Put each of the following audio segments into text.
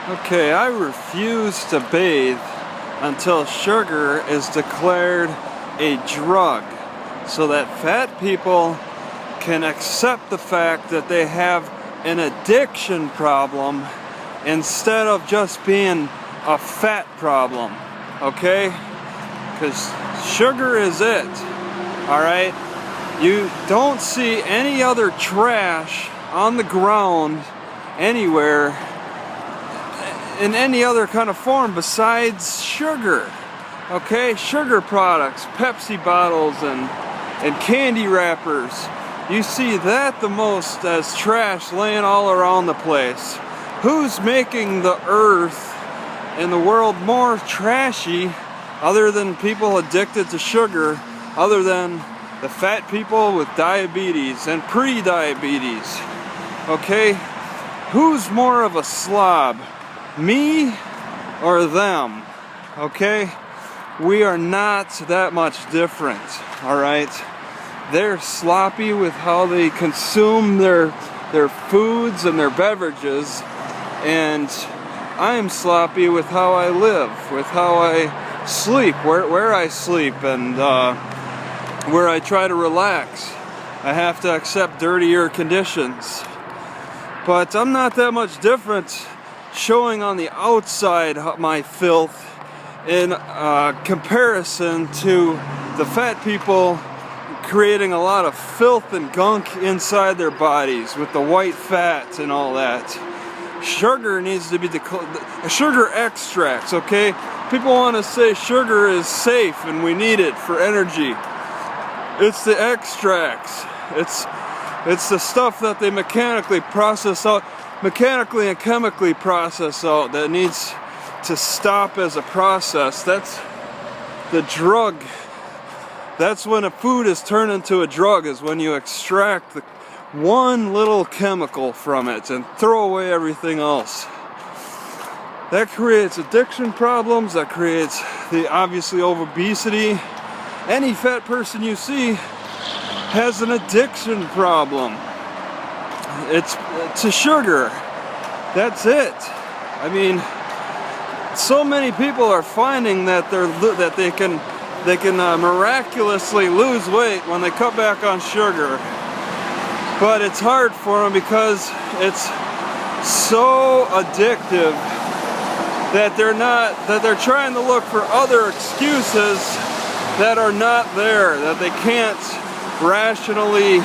Okay, I refuse to bathe until sugar is declared a drug, so that fat people can accept the fact that they have an addiction problem instead of just being a fat problem, okay? Because sugar is it, all right? You don't see any other trash on the ground anywhere in any other kind of form besides sugar, okay? Sugar products, Pepsi bottles and candy wrappers. You see that the most as trash laying all around the place. Who's making the earth and the world more trashy other than people addicted to sugar, other than the fat people with diabetes and pre-diabetes, okay? Who's more of a slob? Me or them, okay? We are not that much different, all right? They're sloppy with how they consume their foods and their beverages, and I'm sloppy with how I live, with how I sleep, where I sleep, and where I try to relax. I have to accept dirtier conditions, but I'm not that much different showing on the outside my filth in comparison to the fat people creating a lot of filth and gunk inside their bodies with the white fat and all that. Sugar needs to be sugar extracts, okay? People want to say sugar is safe and we need it for energy. It's the extracts. It's the stuff that they mechanically and chemically process out that needs to stop as a process. That's the drug. That's when a food is turned into a drug, is when you extract the one little chemical from it and throw away everything else. That creates addiction problems, that creates obviously obesity. Any fat person you see has an addiction problem. It's to sugar. That's it. I mean, so many people are finding that they can miraculously lose weight when they cut back on sugar, but it's hard for them because it's so addictive that they're trying to look for other excuses that are not there, that they can't rationally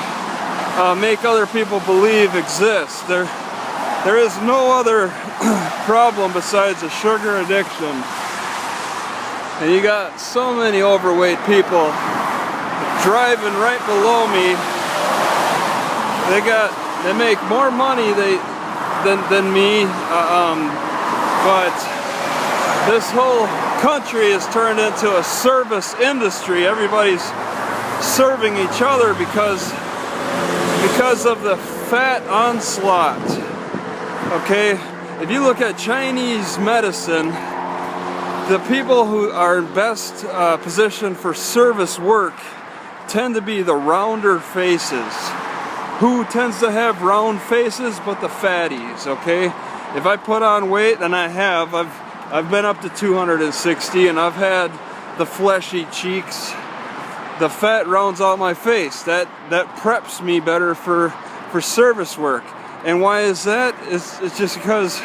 make other people believe exist. There is no other problem besides a sugar addiction. And you got so many overweight people driving right below me. They make more money than me, but this whole country is turned into a service industry. Everybody's serving each other because of the fat onslaught. Okay, if you look at Chinese medicine, the people who are in best position for service work tend to be the rounder faces. Who tends to have round faces but the fatties, okay? If I put on weight, and I've been up to 260, and I've had the fleshy cheeks, the fat rounds out my face. That preps me better for service work. And why is that? It's just because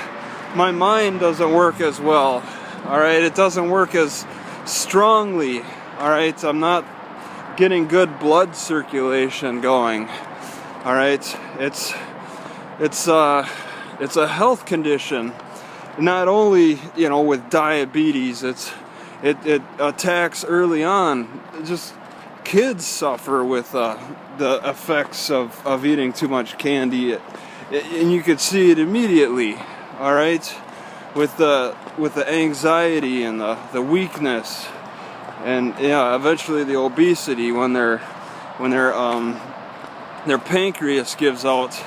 my mind doesn't work as well. All right, it doesn't work as strongly. All right, I'm not getting good blood circulation going. All right, it's a health condition. Not only, you know, with diabetes, it attacks early on. Just kids suffer with the effects of eating too much candy, and you could see it immediately. All right, with the anxiety and the weakness, and yeah, eventually the obesity when their pancreas gives out.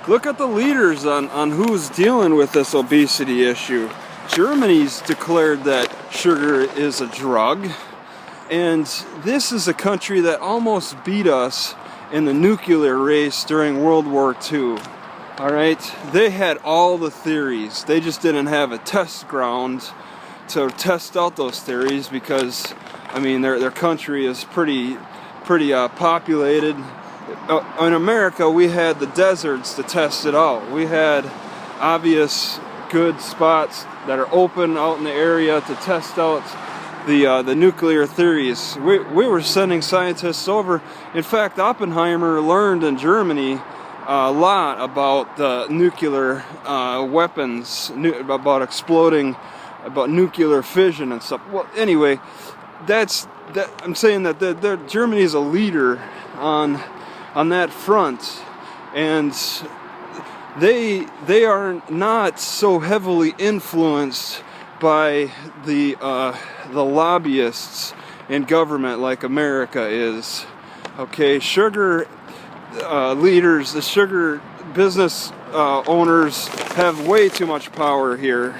Look at the leaders on who's dealing with this obesity issue. Germany's declared that sugar is a drug, and this is a country that almost beat us in the nuclear race during World War II. All right, they had all the theories. They just didn't have a test ground to test out those theories because, I mean, their country is pretty populated. In America, we had the deserts to test it out. We had obvious good spots that are open out in the area to test out the nuclear theories. We were sending scientists over. In fact, Oppenheimer learned in Germany a lot about the nuclear weapons, about exploding, about nuclear fission and stuff. Well, anyway, I'm saying that Germany is a leader on that front, and they are not so heavily influenced by the lobbyists in government like America is. Okay, sugar leaders, the sugar business owners have way too much power here.